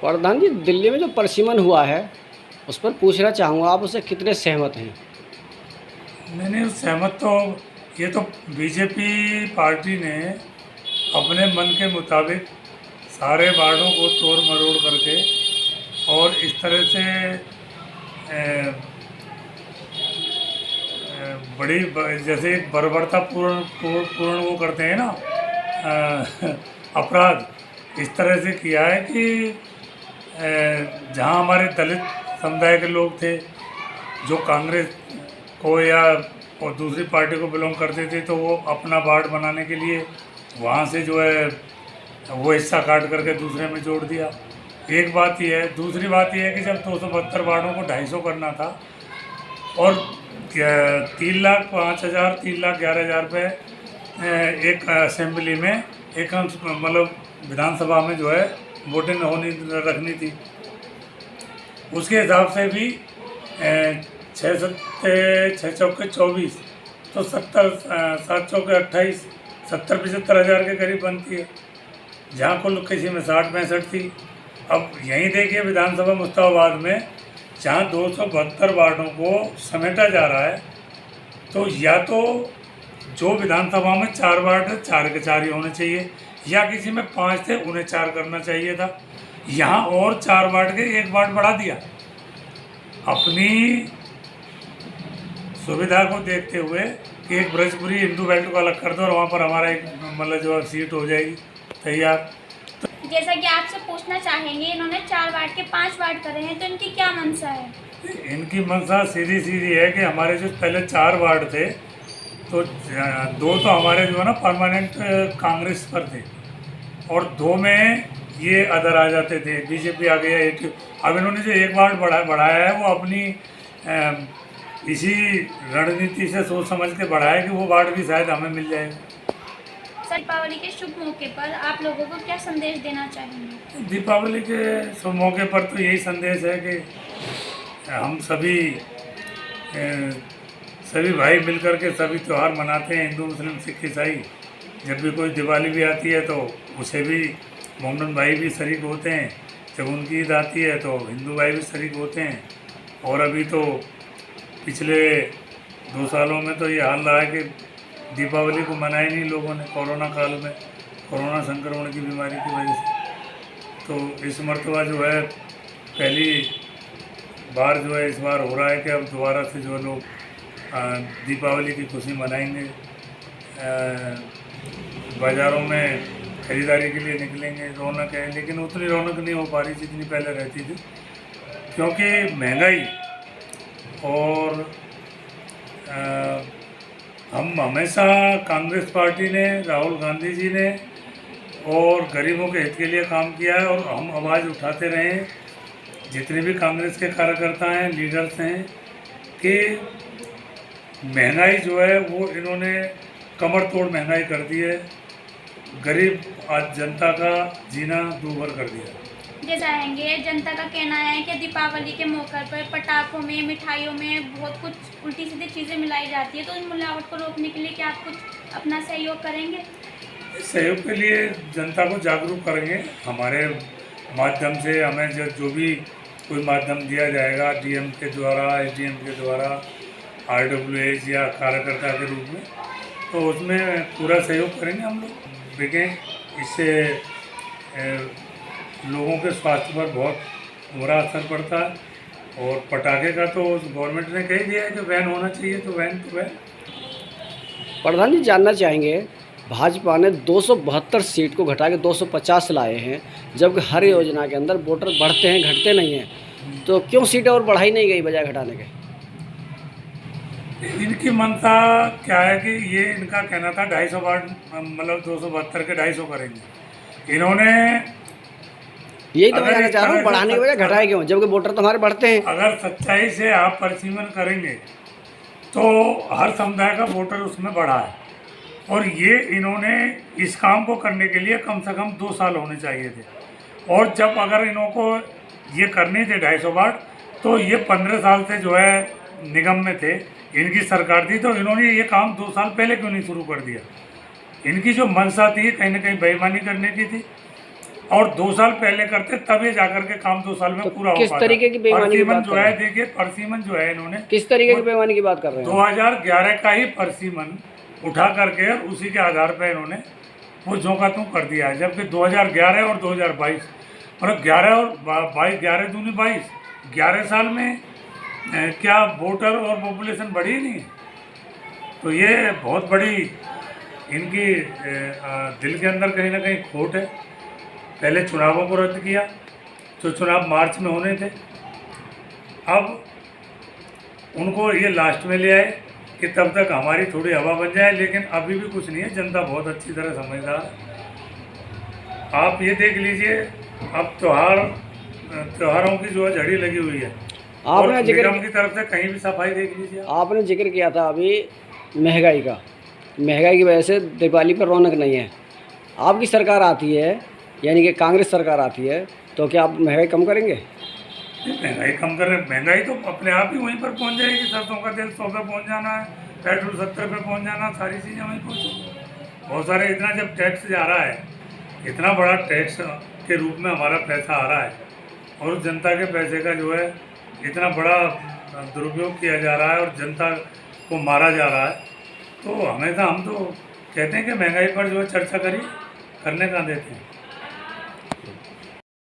प्रधान जी, दिल्ली में जो परसिमन हुआ है उस पर पूछना चाहूँगा, आप उससे कितने सहमत हैं? नहीं, सहमत तो ये तो बीजेपी पार्टी ने अपने मन के मुताबिक सारे वार्डों को तोड़ मरोड़ करके और इस तरह से अ, जैसे एक बर्बरता पूर्ण पूर्ण पूर्ण वो करते हैं ना, अपराध इस तरह से किया है कि जहाँ हमारे दलित समुदाय के लोग थे जो कांग्रेस को या और दूसरी पार्टी को बिलोंग करते थे, तो वो अपना वार्ड बनाने के लिए वहाँ से जो है वो हिस्सा काट करके दूसरे में जोड़ दिया। एक बात यह है। दूसरी बात यह है कि जब 272 वार्डों को 250 करना था और 3,05,000 3,11,000 रुपये एक असेंबली में एक मतलब विधानसभा में जो है वोटिंग होनी रखनी थी, उसके हिसाब से भी छः सत्ते छः चौके 24 तो 70 7 चौके 28 70-75 हज़ार के करीब बनती है, जहाँ कुल किसी में 60-65 थी। अब यहीं देखिए विधानसभा मुस्ताबाद में जहाँ 272 वार्डों को समेटा जा रहा है, तो या तो जो विधानसभा में 4 वार्ड 4 के 4 ही होने चाहिए, या किसी में 5 थे उन्हें 4 करना चाहिए था। यहाँ और 4 वार्ड के 1 वार्ड बढ़ा दिया अपनी सुविधा को देखते हुए कि एक ब्रजपुरी हिंदू बेल्ट को अलग कर दो और वहाँ पर हमारा एक मतलब जो सीट हो जाएगी तैयार। जैसा कि आपसे पूछना चाहेंगे, इन्होंने 4 वार्ड के 5 वार्ड करे हैं, तो इनकी क्या मंशा है? इनकी मंशा सीधी सीधी है कि हमारे जो पहले 4 वार्ड थे, तो 2 तो हमारे जो है ना परमानेंट कांग्रेस पर थे और 2 में ये अदर आ जाते थे, बीजेपी आ गया एक। अब इन्होंने जो 1 वार्ड बढ़ाया है वो अपनी इसी रणनीति से सोच समझ के बढ़ाया कि वो वार्ड भी शायद हमें मिल जाएगा। दीपावली के शुभ मौके पर आप लोगों को क्या संदेश देना चाहेंगे? दीपावली के शुभ मौके पर तो यही संदेश है कि हम सभी भाई मिलकर के सभी त्यौहार मनाते हैं, हिंदू मुस्लिम सिख ईसाई। जब भी कोई दिवाली भी आती है तो उसे भी मोमडन भाई भी शरीक होते हैं, जब उनकी ईद आती है तो हिंदू भाई भी शरीक होते हैं। और अभी तो पिछले 2 सालों में तो ये हाल रहा है कि दीपावली को मनाया नहीं लोगों ने, कोरोना काल में, कोरोना संक्रमण की बीमारी की वजह से। तो इस मरतबा जो है पहली बार जो है इस बार हो रहा है कि अब दोबारा से जो लोग दीपावली की खुशी मनाएंगे, बाज़ारों में ख़रीदारी के लिए निकलेंगे, रौनक है। लेकिन उतनी रौनक नहीं हो पा रही जितनी पहले रहती थी, क्योंकि महंगाई और हम हमेशा कांग्रेस पार्टी ने, राहुल गांधी जी ने और गरीबों के हित के लिए काम किया है और हम आवाज़ उठाते रहे, जितने भी कांग्रेस के कार्यकर्ता हैं, लीडर्स हैं, कि महंगाई जो है वो इन्होंने कमर तोड़ महंगाई कर दी है, गरीब आज जनता का जीना दूभर कर दिया। ये चाहेंगे, जनता का कहना है कि दीपावली के मौके पर पटाखों में, मिठाइयों में बहुत कुछ उल्टी सीधी चीज़ें मिलाई जाती है, तो इन मिलावट को रोकने के लिए क्या आप कुछ अपना सहयोग करेंगे? सहयोग के लिए जनता को जागरूक करेंगे। हमारे माध्यम से हमें जो भी कोई माध्यम दिया जाएगा, डीएम के द्वारा, एसडीएम के द्वारा, आरडब्ल्यूएच या कार्यकर्ता के रूप में, तो उसमें पूरा सहयोग करेंगे हम लोग। देखें, इससे लोगों के स्वास्थ्य पर बहुत बुरा असर पड़ता है और पटाखे का तो गवर्नमेंट ने कह दिया है कि बैन होना चाहिए, तो बैन। प्रधान जी, जानना चाहेंगे, भाजपा ने 272 सीट को घटा के 250 लाए हैं, जबकि हर योजना के अंदर वोटर बढ़ते हैं, घटते नहीं हैं, तो क्यों सीटें और बढ़ाई नहीं गई बजाय घटाने के? इनकी मंशा क्या है कि ये इनका कहना था 250 वार्ड, मतलब 272 के 250 करेंगे। इन्होंने यही तो मैं कहना चाह रहा हूँ, बढ़ाने के बजाय घटाए क्यों, जबकि वोटर तो हमारे बढ़ते हैं। अगर सच्चाई से आप परिसीमन करेंगे तो हर समुदाय का वोटर उसमें बढ़ा है, और ये इन्होंने इस काम को करने के लिए कम से कम 2 साल होने चाहिए थे। और जब अगर इनको ये करने थे 250 वार्ड, तो ये 15 साल से जो है निगम में थे, इनकी सरकार थी, तो इन्होंने ये काम 2 साल पहले क्यों नहीं शुरू कर दिया? इनकी जो मंशा थी कहीं ना कहीं बेईमानी करने की थी। और 2 साल पहले करते तब ये जाकर के काम 2 साल में तो पूरा हो किस पाता। तरीके की बेईमानी की परसीमन बात जो कर रहे है, हैं? देखिए परसीमन जो है इन्होंने किस तरीके की बेईमानी की बात कर रहे हैं? 2011 का ही परसीमन उठा करके उसी के आधार पर इन्होंने वो झोंका तू कर दिया है, जबकि 2011 और 2022 मतलब 11 और 22, 11 दूनी 22, 11 साल में क्या वोटर और पॉपुलेशन बढ़ी ही नहीं। तो ये बहुत बड़ी इनकी दिल के अंदर कहीं ना कहीं खोट है। पहले चुनावों को रद्द किया, जो चुनाव मार्च में होने थे, अब उनको ये लास्ट में ले आए कि तब तक हमारी थोड़ी हवा बन जाए, लेकिन अभी भी कुछ नहीं है। जनता बहुत अच्छी तरह समझदार है। आप ये देख लीजिए, अब त्योहारों की जो है झड़ी लगी हुई है, और आपने जिक्र निगम की तरफ से कहीं भी सफाई देख लीजिए। आपने जिक्र किया था अभी महंगाई का, महंगाई की वजह से दिवाली पर रौनक नहीं है। आपकी सरकार आती है, यानी कि कांग्रेस सरकार आती है, तो क्या आप महंगाई कम करेंगे? महंगाई कम कर रहे, महंगाई तो अपने आप ही वहीं पर पहुंच जाएगी। सरसों का तेल 100 पे पहुंच जाना है, पेट्रोल 70 पे पहुंच जाना, सारी चीज़ें वहीं पहुँचेंगी। बहुत सारे इतना जब टैक्स जा रहा है, इतना बड़ा टैक्स के रूप में हमारा पैसा आ रहा है, और उस जनता के पैसे का जो है इतना बड़ा दुरुपयोग किया जा रहा है और जनता को मारा जा रहा है, तो हमेशा हम तो कहते हैं कि महंगाई पर जो है चर्चा करिए, करने का देते हैं।